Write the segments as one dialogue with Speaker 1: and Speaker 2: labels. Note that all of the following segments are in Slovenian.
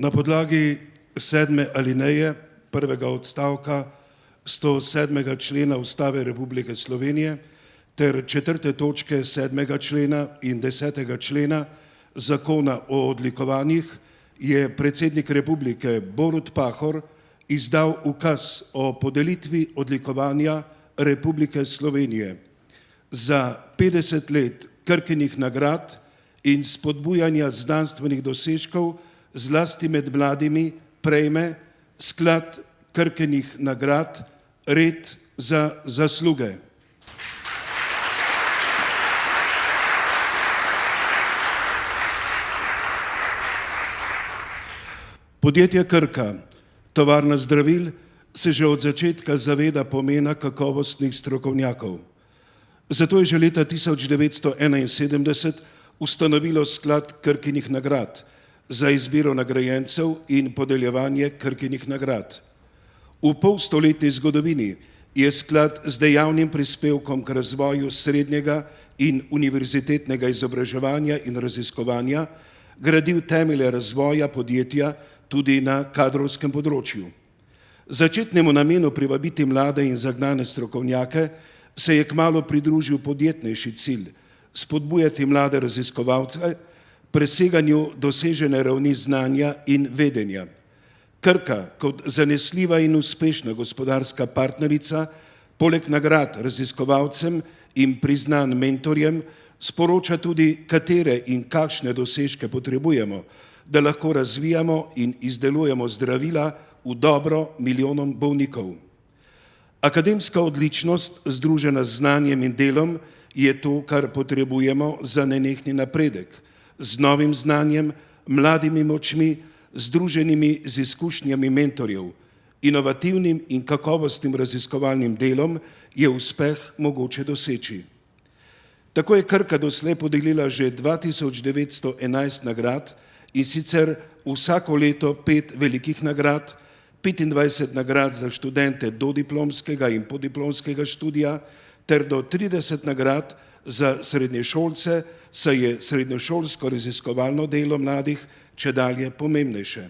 Speaker 1: Na podlagi 7. alineje prvega odstavka 107. člena Ustave Republike Slovenije ter 4. točke 7. člena in 10. člena Zakona o odlikovanjih je predsednik Republike Borut Pahor izdal ukaz o podelitvi odlikovanja Republike Slovenije za 50 let Krkinih nagrad in spodbujanja znanstvenih dosežkov zlasti med mladimi prejme sklad Krkinih nagrad Red za zasluge. Podjetje Krka, tovarna zdravil, se že od začetka zaveda pomena kakovostnih strokovnjakov. Zato je že leta 1971 ustanovilo sklad Krkinih nagrad za izbiro nagrajencev in podeljevanje Krkinih nagrad. V polstoletni zgodovini je sklad z dejavnim prispevkom k razvoju srednjega in univerzitetnega izobraževanja in raziskovanja gradil temelje razvoja podjetja tudi na kadrovskem področju. Začetnemu namenu privabiti mlade in zagnane strokovnjake se je kmalu pridružil podjetnejši cilj spodbujati mlade raziskovalce preseganju dosežene ravni znanja in vedenja. Krka kot zanesljiva in uspešna gospodarska partnerica poleg nagrad raziskovalcem in priznan mentorjem sporoča tudi, katere in kakšne dosežke potrebujemo, da lahko razvijamo in izdelujemo zdravila v dobro milijonom bolnikov. Akademska odličnost, združena z znanjem in delom, je to, kar potrebujemo za nenehni napredek, z novim znanjem, mladimi močmi, združenimi z izkušnjami mentorjev, inovativnim in kakovostnim raziskovalnim delom je uspeh mogoče doseči. Tako je Krka doslej podelila že 2911 nagrad, in sicer vsako leto 5 velikih nagrad, 25 nagrad za študente dodiplomskega in podiplomskega študija ter do 30 nagrad za srednješolce, saj je srednješolsko raziskovalno delo mladih čedalje pomembnejše.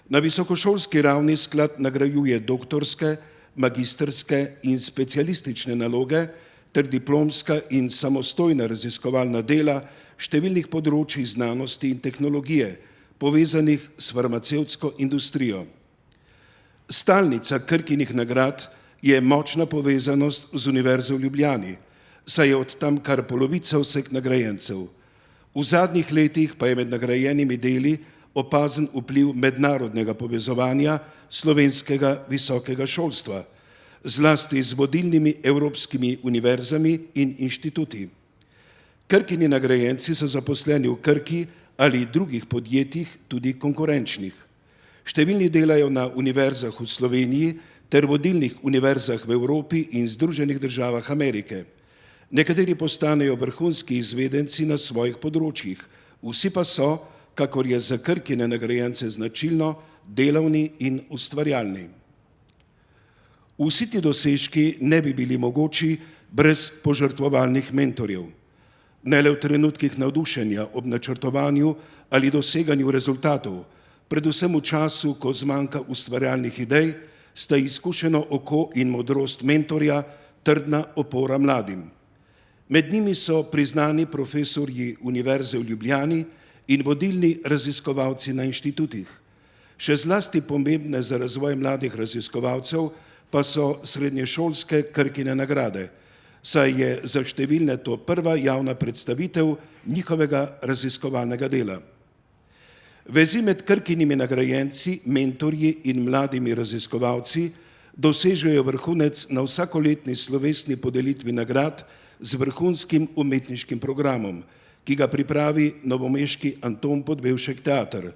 Speaker 1: Na visokošolski ravni sklad nagrajuje doktorske, magistrske in specialistične naloge ter diplomska in samostojna raziskovalna dela številnih področij znanosti in tehnologije, povezanih s farmacevtsko industrijo. Stalnica Krkinih nagrad je močna povezanost z Univerzo v Ljubljani, saj je od tam kar polovica vseh nagrajencev. V zadnjih letih pa je med nagrajenimi deli opazen vpliv mednarodnega povezovanja slovenskega visokega šolstva, zlasti z vodilnimi evropskimi univerzami in inštituti. Krkini nagrajenci so zaposleni v Krki ali drugih podjetjih, tudi konkurenčnih. Številni delajo na univerzah v Sloveniji ter vodilnih univerzah v Evropi in Združenih državah Amerike. Nekateri postanejo vrhunski izvedenci na svojih področjih, vsi pa so, kakor je za Krkine nagrajence značilno, delavni in ustvarjalni. Vsi ti dosežki ne bi bili mogoči brez požrtvovalnih mentorjev. Ne le v trenutkih navdušenja ob načrtovanju ali doseganju rezultatov, predvsem v času, ko zmanjka ustvarjalnih idej, sta izkušeno oko in modrost mentorja trdna opora mladim. Med njimi so priznani profesorji Univerze v Ljubljani in vodilni raziskovalci na inštitutih. Še zlasti pomembne za razvoj mladih raziskovalcev pa so srednješolske Krkine nagrade, saj je za številne to prva javna predstavitev njihovega raziskovalnega dela. Vezi med Krkinimi nagrajenci, mentorji in mladimi raziskovalci dosežejo vrhunec na vsakoletni slovesni podelitvi nagrad z vrhunskim umetniškim programom, ki ga pripravi novomeški Anton Podbevšek teater.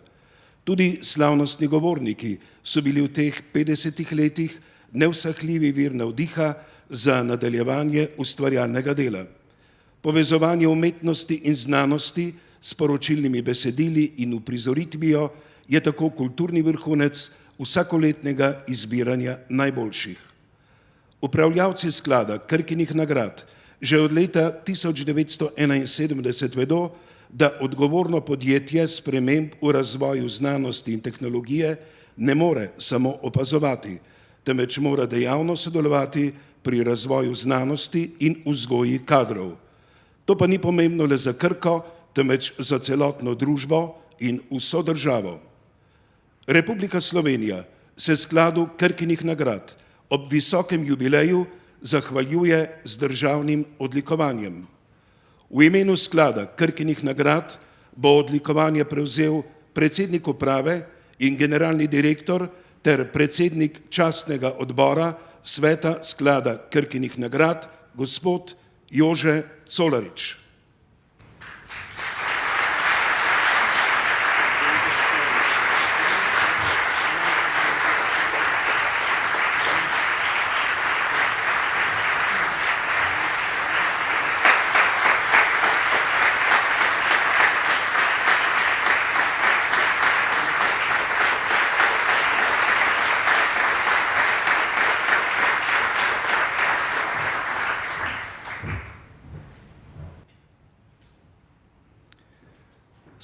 Speaker 1: Tudi slavnostni govorniki so bili v teh 50 letih neusahljivi vir navdiha za nadaljevanje ustvarjalnega dela. Povezovanje umetnosti in znanosti s poročilnimi besedili in uprizoritvijo je tako kulturni vrhunec vsakoletnega izbiranja najboljših. Upravljavci sklada Krkinih nagrad že od leta 1971 vedo, da odgovorno podjetje sprememb v razvoju znanosti in tehnologije ne more samo opazovati, temveč mora dejavno sodelovati pri razvoju znanosti in vzgoji kadrov. To pa ni pomembno le za Krko, temveč za celotno družbo in vso državo. Republika Slovenija se skladu Krkinih nagrad ob visokem jubileju zahvaljuje z državnim odlikovanjem. V imenu sklada Krkinih nagrad bo odlikovanje prevzel predsednik uprave in generalni direktor ter predsednik častnega odbora sveta sklada Krkinih nagrad, gospod Jože Colarič.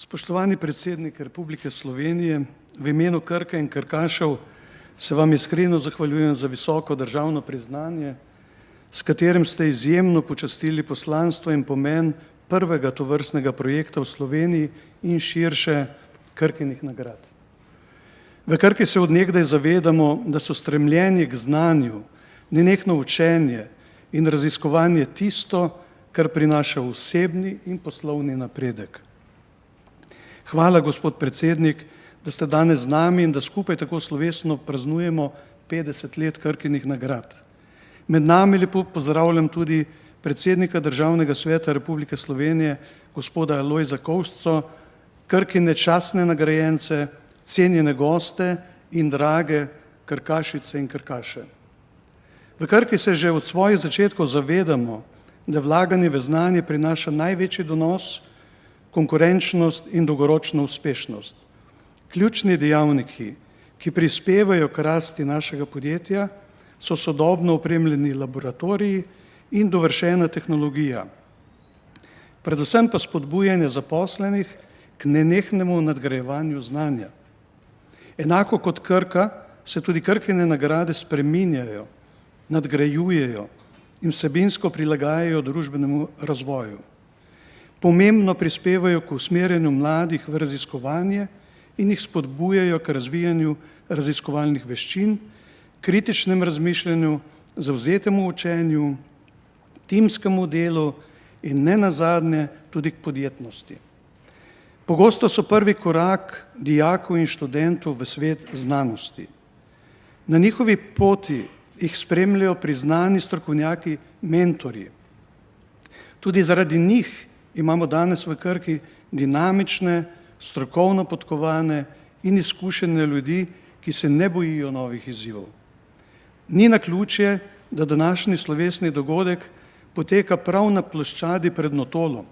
Speaker 2: Spoštovani predsednik Republike Slovenije, v imenu Krke in Krkašev se vam iskreno zahvaljujem za visoko državno priznanje, s katerim ste izjemno počastili poslanstvo in pomen prvega tovrstnega projekta v Sloveniji in širše Krkinih nagrad. V Krki se od nekdaj zavedamo, da so stremljenje k znanju, nenehno učenje in raziskovanje tisto, kar prinaša osebni in poslovni napredek. Hvala, gospod predsednik, da ste danes z nami in da skupaj tako slovesno praznujemo 50 let Krkinih nagrad. Med nami lepo pozdravljam tudi predsednika Državnega sveta Republike Slovenije, gospoda Lojza Kovšco, Krkine častne nagrajence, cenjene goste in drage Krkašice in Krkaše. V Krki se že od svojih začetkov zavedamo, da vlaganje v znanje prinaša največji donos, konkurenčnost in dolgoročno uspešnost. Ključni dejavniki, ki prispevajo k rasti našega podjetja, so sodobno opremljeni laboratoriji in dovršena tehnologija. Predvsem pa spodbujanje zaposlenih k nenehnemu nadgrajevanju znanja. Enako kot Krka se tudi Krkine nagrade spreminjajo, nadgrajujejo in vsebinsko prilagajajo družbenemu razvoju. Pomembno prispevajo k usmerjanju mladih v raziskovanje in jih spodbujajo k razvijanju raziskovalnih veščin, kritičnem razmišljanju, zavzetemu učenju, timskemu delu in ne nazadnje tudi k podjetnosti. Pogosto so prvi korak dijakov in študentov v svet znanosti. Na njihovi poti jih spremljajo priznani strokovnjaki, mentorji. Tudi zaradi njih imamo danes v Krki dinamične, strokovno podkovane in izkušene ljudi, ki se ne bojijo novih izzivov. Ni naključje, da današnji slovesni dogodek poteka prav na ploščadi pred Notolom.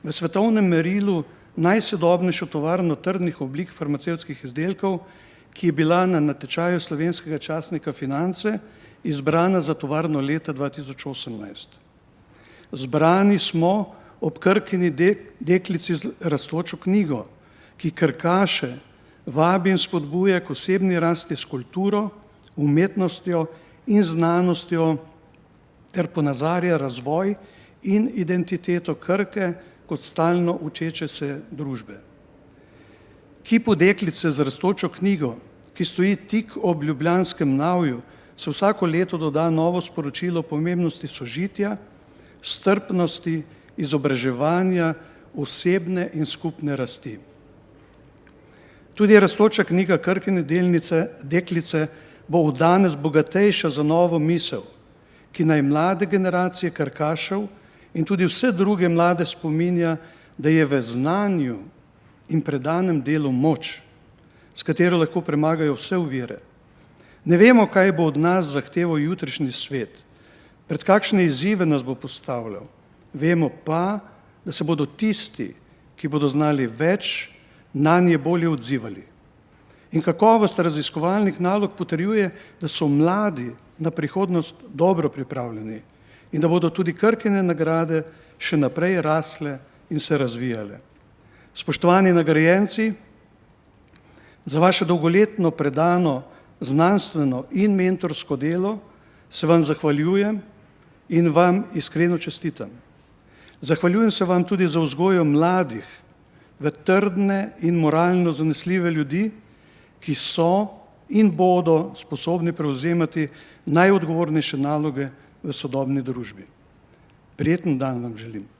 Speaker 2: V svetovnem merilu najsodobnejšo tovarno trdnih oblik farmacevtskih izdelkov, ki je bila na natečaju slovenskega časnika Finance izbrana za tovarno leta 2018. Zbrani smo ob Krkini deklici z rastočo knjigo, ki Krkaše vabi in spodbuja k osebni rasti s kulturo, umetnostjo in znanostjo ter ponazarja razvoj in identiteto Krke kot stalno učeče se družbe. Kipu deklice z rastočo knjigo, ki stoji tik ob ljubljanskem Navju, se vsako leto doda novo sporočilo o pomembnosti sožitja, strpnosti, izobraževanja, osebne in skupne rasti. Tudi rastoča knjiga Krkine deklice bo od danes bogatejša za novo misel, ki naj mlade generacije Krkašev in tudi vse druge mlade spominja, da je v znanju in predanem delu moč, s katero lahko premagajo vse ovire. Ne vemo, kaj bo od nas zahteval jutrišnji svet, pred kakšne izzive nas bo postavljal. Vemo pa, da se bodo tisti, ki bodo znali več, nanje bolje odzivali. In kakovost raziskovalnih nalog potrjuje, da so mladi na prihodnost dobro pripravljeni in da bodo tudi Krkine nagrade še naprej rasle in se razvijale. Spoštovani nagrajenci, za vaše dolgoletno predano znanstveno in mentorsko delo se vam zahvaljujem in vam iskreno čestitam. Zahvaljujem se vam tudi za vzgojo mladih v trdne in moralno zanesljive ljudi, ki so in bodo sposobni prevzemati najodgovornejše naloge v sodobni družbi. Prijeten dan vam želim.